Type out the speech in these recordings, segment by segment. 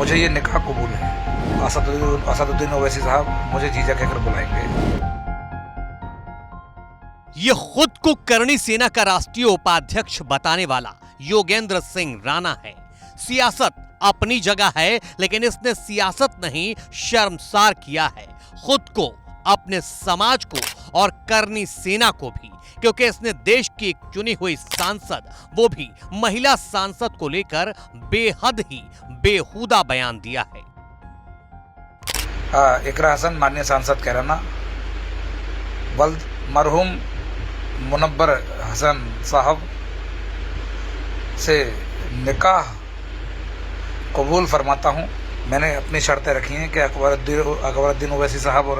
मुझे ये निकाह कबूल है। असदुद्दीन ओवैसी साहब मुझे जीजा कहकर बुलाएंगे। ये खुद को करणी सेना का राष्ट्रीय उपाध्यक्ष बताने वाला योगेंद्र सिंह राणा है। सियासत अपनी जगह है, लेकिन इसने सियासत नहीं शर्मसार किया है खुद को, अपने समाज को और करणी सेना को भी, क्योंकि इसने देश की एक चुनी हुई सांसद, वो भी महिला सांसद को लेकर बेहद ही बेहुदा बयान दिया है। इकरा हसन माननीय सांसद कैराना वल्द मरहूम मुनव्वर हसन साहब से निकाह कबूल फरमाता हूँ। मैंने अपनी शर्तें रखी हैं कि अकबरुद्दीन ओवैसी साहब और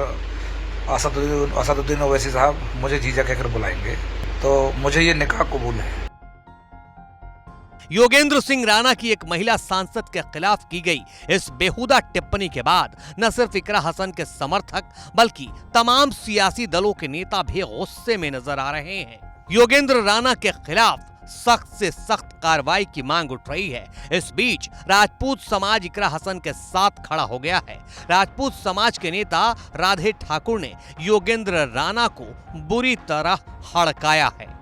असदुद्दीन ओवैसी साहब मुझे जीजा कहकर बुलाएंगे, तो मुझे ये निकाह कबूल है। योगेंद्र सिंह राणा की एक महिला सांसद के खिलाफ की गई इस बेहुदा टिप्पणी के बाद न सिर्फ इकरा हसन के समर्थक बल्कि तमाम सियासी दलों के नेता भी गुस्से में नजर आ रहे हैं। योगेंद्र राणा के खिलाफ सख्त से सख्त कार्रवाई की मांग उठ रही है। इस बीच राजपूत समाज इकरा हसन के साथ खड़ा हो गया है। राजपूत समाज के नेता राधे ठाकुर ने योगेंद्र राणा को बुरी तरह हड़काया है।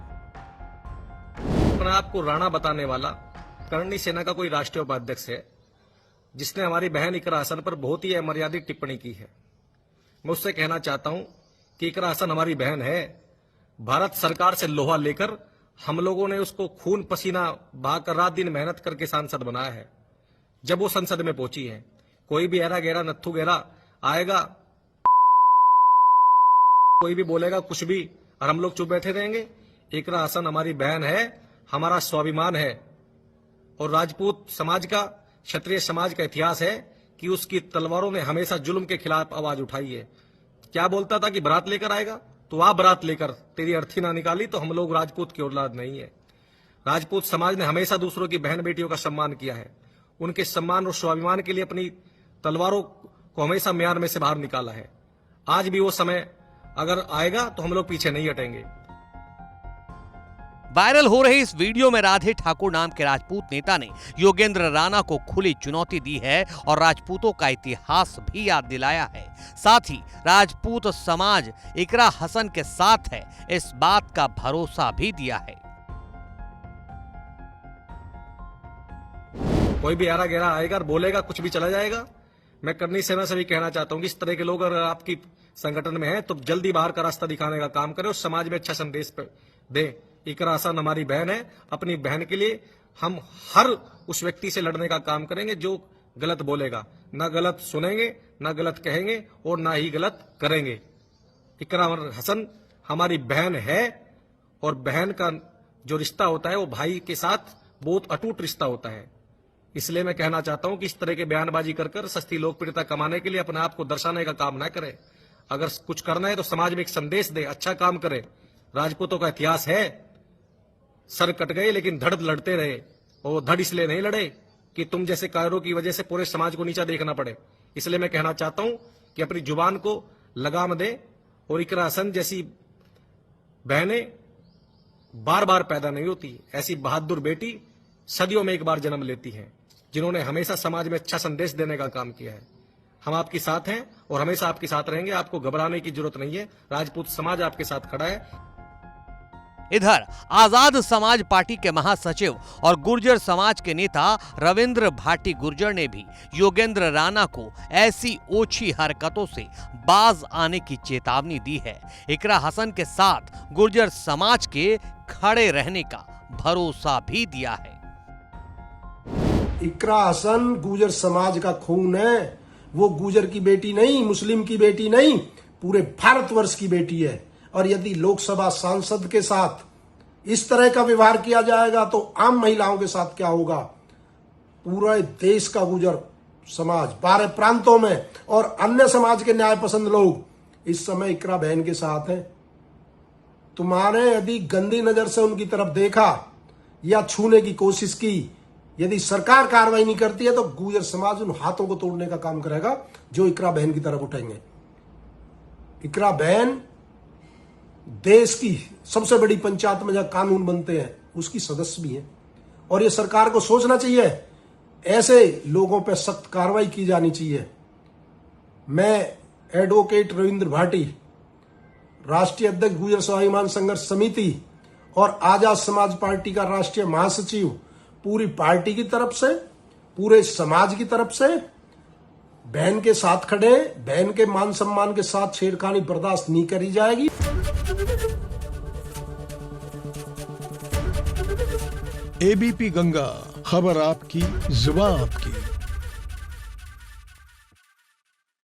अपने आप को राणा बताने वाला करणी सेना का कोई राष्ट्रीय उपाध्यक्ष है, जिसने हमारी बहन इकरा हसन पर बहुत ही अमर्यादित टिप्पणी की है। मैं उससे कहना चाहता हूं कि इकरा हसन हमारी बहन है। भारत सरकार से लोहा लेकर हम लोगों ने उसको खून पसीना बहाकर रात दिन मेहनत करके सांसद बनाया है। जब वो संसद में पहुंची है, कोई भी ऐरा गहरा नत्थु गहरा आएगा, कोई भी बोलेगा कुछ भी, और हम लोग चुप बैठे रहेंगे। इकरा हसन हमारी बहन है, हमारा स्वाभिमान है, और राजपूत समाज का, क्षत्रिय समाज का इतिहास है कि उसकी तलवारों ने हमेशा जुल्म के खिलाफ आवाज उठाई है। क्या बोलता था कि बारात लेकर आएगा, तो आ बारात लेकर, तेरी अर्थी ना निकाली तो हम लोग राजपूत की औलाद नहीं है। राजपूत समाज ने हमेशा दूसरों की बहन बेटियों का सम्मान किया है। उनके सम्मान और स्वाभिमान के लिए अपनी तलवारों को हमेशा म्यान में से बाहर निकाला है। आज भी वो समय अगर आएगा तो हम लोग पीछे नहीं हटेंगे। वायरल हो रही इस वीडियो में राधे ठाकुर नाम के राजपूत नेता ने योगेंद्र राणा को खुली चुनौती दी है और राजपूतों का इतिहास भी याद दिलाया है। साथ ही राजपूत समाज इकरा हसन के साथ है, इस बात का भरोसा भी दिया है। कोई भी ऐरा गहरा आएगा और बोलेगा कुछ भी चला जाएगा। मैं करणी सेना से भी कहना चाहता हूं कि इस तरह के लोग अगर आपकी संगठन में हैं तो जल्दी बाहर का रास्ता दिखाने का काम करें और समाज में अच्छा संदेश दें। इकरा हसन हमारी बहन है। अपनी बहन के लिए हम हर उस व्यक्ति से लड़ने का काम करेंगे जो गलत बोलेगा। ना गलत सुनेंगे, ना गलत कहेंगे और ना ही गलत करेंगे। इकरा हसन हमारी बहन है और बहन का जो रिश्ता होता है वो भाई के साथ बहुत अटूट रिश्ता होता है। इसलिए मैं कहना चाहता हूं कि इस तरह के बयानबाजी कर सस्ती लोकप्रियता कमाने के लिए अपने आप को दर्शाने का काम ना करें। अगर कुछ करना है तो समाज में एक संदेश दे, अच्छा काम करे। राजपूतों का इतिहास है, सर कट गए लेकिन धड़ लड़ते रहे, और धड़ इसलिए नहीं लड़े कि तुम जैसे कायरों की वजह से पूरे समाज को नीचा देखना पड़े। इसलिए मैं कहना चाहता हूं कि अपनी जुबान को लगाम दें, और इकरा हसन जैसी बहनें बार बार पैदा नहीं होती। ऐसी बहादुर बेटी सदियों में एक बार जन्म लेती हैं, जिन्होंने हमेशा समाज में अच्छा संदेश देने का काम किया है। हम आपके साथ हैं और हमेशा आपके साथ रहेंगे। आपको घबराने की जरूरत नहीं है। राजपूत समाज आपके साथ खड़ा है। इधर आजाद समाज पार्टी के महासचिव और गुर्जर समाज के नेता रविंद्र भाटी गुर्जर ने भी योगेंद्र राणा को ऐसी ओछी हरकतों से बाज आने की चेतावनी दी है। इकरा हसन के साथ गुर्जर समाज के खड़े रहने का भरोसा भी दिया है। इकरा हसन गुर्जर समाज का खून है। वो गुर्जर की बेटी नहीं, मुस्लिम की बेटी नहीं, पूरे भारतवर्ष की बेटी है। और यदि लोकसभा सांसद के साथ इस तरह का व्यवहार किया जाएगा तो आम महिलाओं के साथ क्या होगा। पूरे देश का गुर्जर समाज 12 प्रांतों में और अन्य समाज के न्याय पसंद लोग इस समय इकरा बहन के साथ हैं। तुम्हारे यदि गंदी नजर से उनकी तरफ देखा या छूने की कोशिश की, यदि सरकार कार्रवाई नहीं करती है तो गुर्जर समाज उन हाथों को तोड़ने का काम करेगा जो इकरा बहन की तरफ उठेंगे। इकरा बहन देश की सबसे बड़ी पंचायत में जहां कानून बनते हैं उसकी सदस्य भी है, और ये सरकार को सोचना चाहिए ऐसे लोगों पर सख्त कार्रवाई की जानी चाहिए। मैं एडवोकेट रविंद्र भाटी, राष्ट्रीय अध्यक्ष गुर्जर स्वाभिमान संघर्ष समिति और आजाद समाज पार्टी का राष्ट्रीय महासचिव, पूरी पार्टी की तरफ से, पूरे समाज की तरफ से बहन के साथ खड़े, बहन के मान सम्मान के साथ छेड़खानी बर्दाश्त नहीं करी जाएगी। एबीपी गंगा, खबर आपकी, जुबान आपकी।